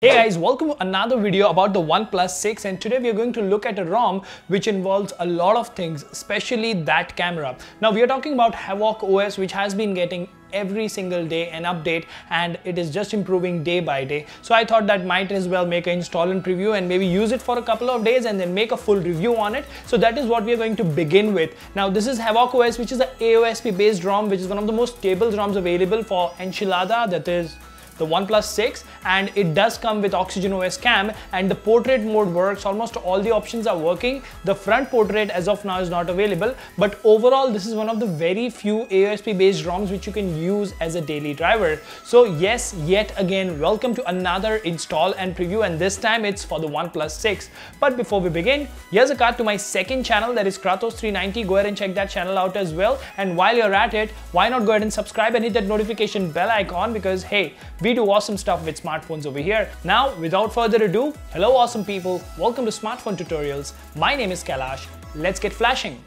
Hey guys, welcome to another video about the Oneplus 6, and today we are going to look at a ROM which involves a lot of things, especially that camera. Now we are talking about Havoc OS, which has been getting every single day an update and it is just improving day by day. So I thought that might as well make an install and preview and maybe use it for a couple of days and then make a full review on it. So that is what we are going to begin with. Now this is Havoc OS, which is an AOSP based ROM, which is one of the most stable ROMs available for Enchilada, that is the Oneplus 6, and it does come with Oxygen OS-CAM, and the portrait mode works. Almost all the options are working. The front portrait as of now is not available, but overall this is one of the very few AOSP based ROMs which you can use as a daily driver. So yes, yet again, welcome to another install and preview, and this time it's for the Oneplus 6. But before we begin, here's a card to my second channel, that is Kratos390. Go ahead and check that channel out as well, and while you're at it, why not go ahead and subscribe and hit that notification bell icon, because hey, we do awesome stuff with smartphones over here. Now, without further ado, hello awesome people, welcome to Smartphone Tutorials. My name is Kailash. Let's get flashing.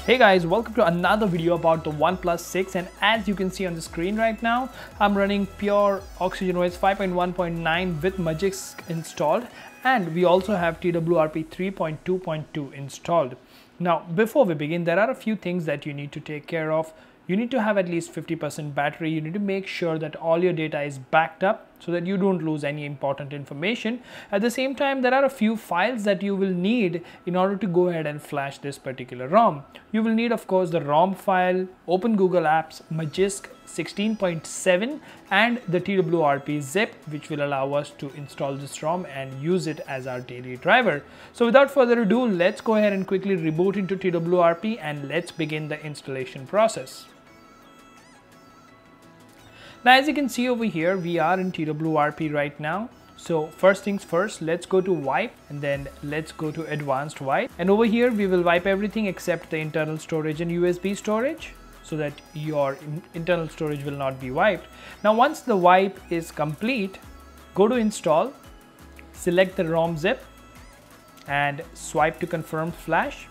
Hey guys, welcome to another video about the Oneplus 6, and as you can see on the screen right now, I'm running pure Oxygen OS 5.1.9 with Magisk installed, and we also have TWRP 3.2.2 installed. Now, before we begin, there are a few things that you need to take care of. You need to have at least 50% battery. You need to make sure that all your data is backed up so that you don't lose any important information. At the same time, there are a few files that you will need in order to go ahead and flash this particular ROM. You will need, of course, the ROM file, Open Google Apps, Magisk 16.7, and the TWRP zip, which will allow us to install this ROM and use it as our daily driver. So without further ado, let's go ahead and quickly reboot into TWRP and let's begin the installation process. Now, as you can see over here, we are in TWRP right now. So first things first, let's go to wipe, and then let's go to advanced wipe. And over here, we will wipe everything except the internal storage and USB storage, so that your internal storage will not be wiped. Now, once the wipe is complete, go to install, select the ROM zip, and swipe to confirm flash.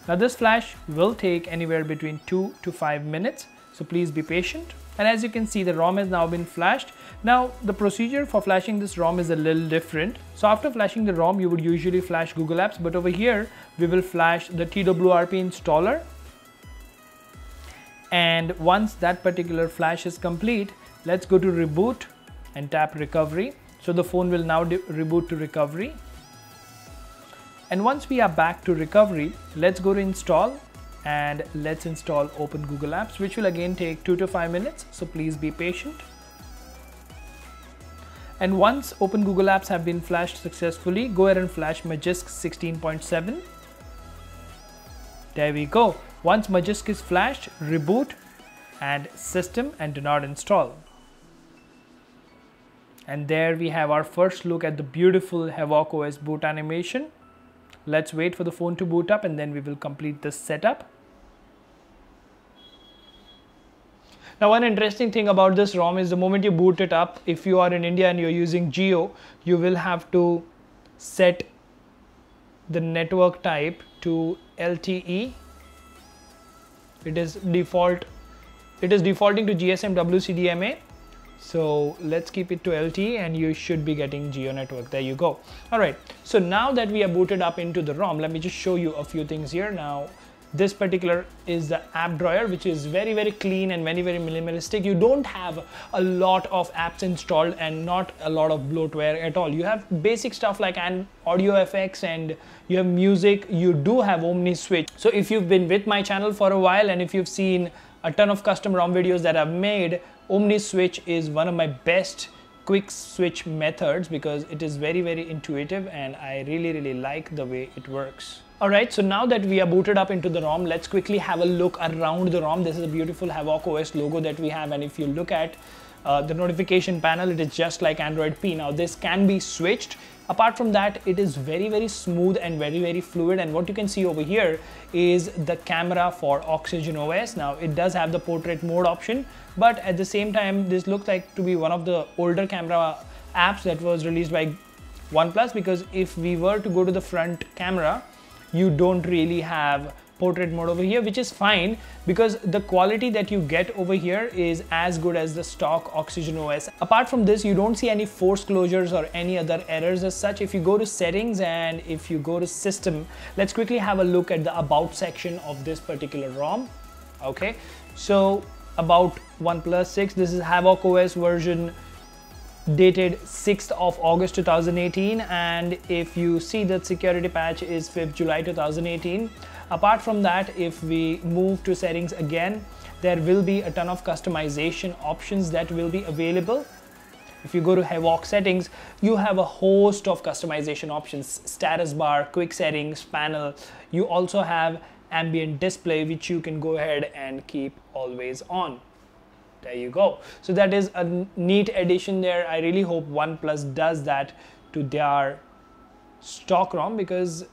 Now, this flash will take anywhere between 2 to 5 minutes, so please be patient. And as you can see, the ROM has now been flashed. Now, the procedure for flashing this ROM is a little different. So after flashing the ROM, you would usually flash Google Apps, but over here, we will flash the TWRP installer. And once that particular flash is complete, let's go to reboot and tap recovery. So the phone will now reboot to recovery. And once we are back to recovery, let's go to install and let's install Open Google Apps, which will again take 2 to 5 minutes. So please be patient. And once Open Google Apps have been flashed successfully, go ahead and flash Magisk 16.7. There we go. Once Magisk is flashed, reboot and system and do not install. And there we have our first look at the beautiful Havoc OS boot animation. Let's wait for the phone to boot up and then we will complete this setup. Now, one interesting thing about this ROM is the moment you boot it up, if you are in India and you're using Jio, you will have to set the network type to LTE. It is defaulting to GSM WCDMA. So let's keep it to LTE and you should be getting Jio network. There you go. All right. So now that we are booted up into the ROM, let me just show you a few things here. Now, this particular is the app drawer, which is very, very clean and very, very minimalistic. You don't have a lot of apps installed and not a lot of bloatware at all. You have basic stuff like an audio effects and you have music. You do have Omni Switch. So if you've been with my channel for a while and if you've seen a ton of custom ROM videos that I've made, Omni Switch is one of my best quick switch methods because it is very, very intuitive and I really, really like the way it works. Alright, so now that we are booted up into the ROM, let's quickly have a look around the ROM. This is a beautiful Havoc OS logo that we have, and if you look at the notification panel, it is just like Android P. Now, this can be switched. Apart from that, it is very, very smooth and very, very fluid, and what you can see over here is the camera for Oxygen OS. Now, it does have the portrait mode option, but at the same time, this looks like to be one of the older camera apps that was released by Oneplus, because if we were to go to the front camera, you don't really have portrait mode over here, which is fine because the quality that you get over here is as good as the stock Oxygen OS. Apart from this, you don't see any force closures or any other errors as such. If you go to settings and if you go to system, let's quickly have a look at the about section of this particular ROM. Okay, so about OnePlus 6, this is Havoc OS version dated 6th of August 2018, and if you see that security patch is 5th July 2018. Apart from that, if we move to settings again, there will be a ton of customization options that will be available. If you go to Havoc settings, you have a host of customization options: status bar, quick settings, panel. You also have ambient display, which you can go ahead and keep always on. There you go. So that is a neat addition there. I really hope OnePlus does that to their stock ROM, because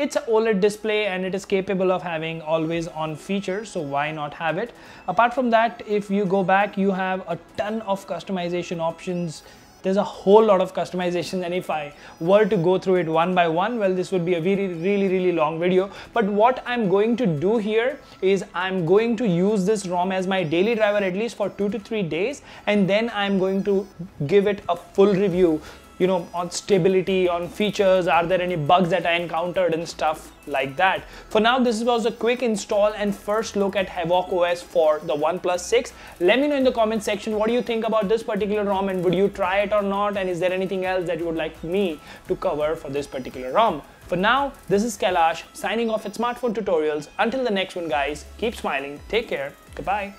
it's an OLED display and it is capable of having always on features, so why not have it? Apart from that, if you go back, you have a ton of customization options. There's a whole lot of customization, and if I were to go through it one by one, well, this would be a really long video. But what I'm going to do here is I'm going to use this ROM as my daily driver at least for 2 to 3 days, and then I'm going to give it a full review, you know, on stability, on features, are there any bugs that I encountered and stuff like that. For now, this was a quick install and first look at Havoc OS for the OnePlus 6. Let me know in the comment section what do you think about this particular ROM, and would you try it or not, and is there anything else that you would like me to cover for this particular ROM. For now, this is Kailash signing off at Smartphone Tutorials. Until the next one, guys, keep smiling, take care, goodbye.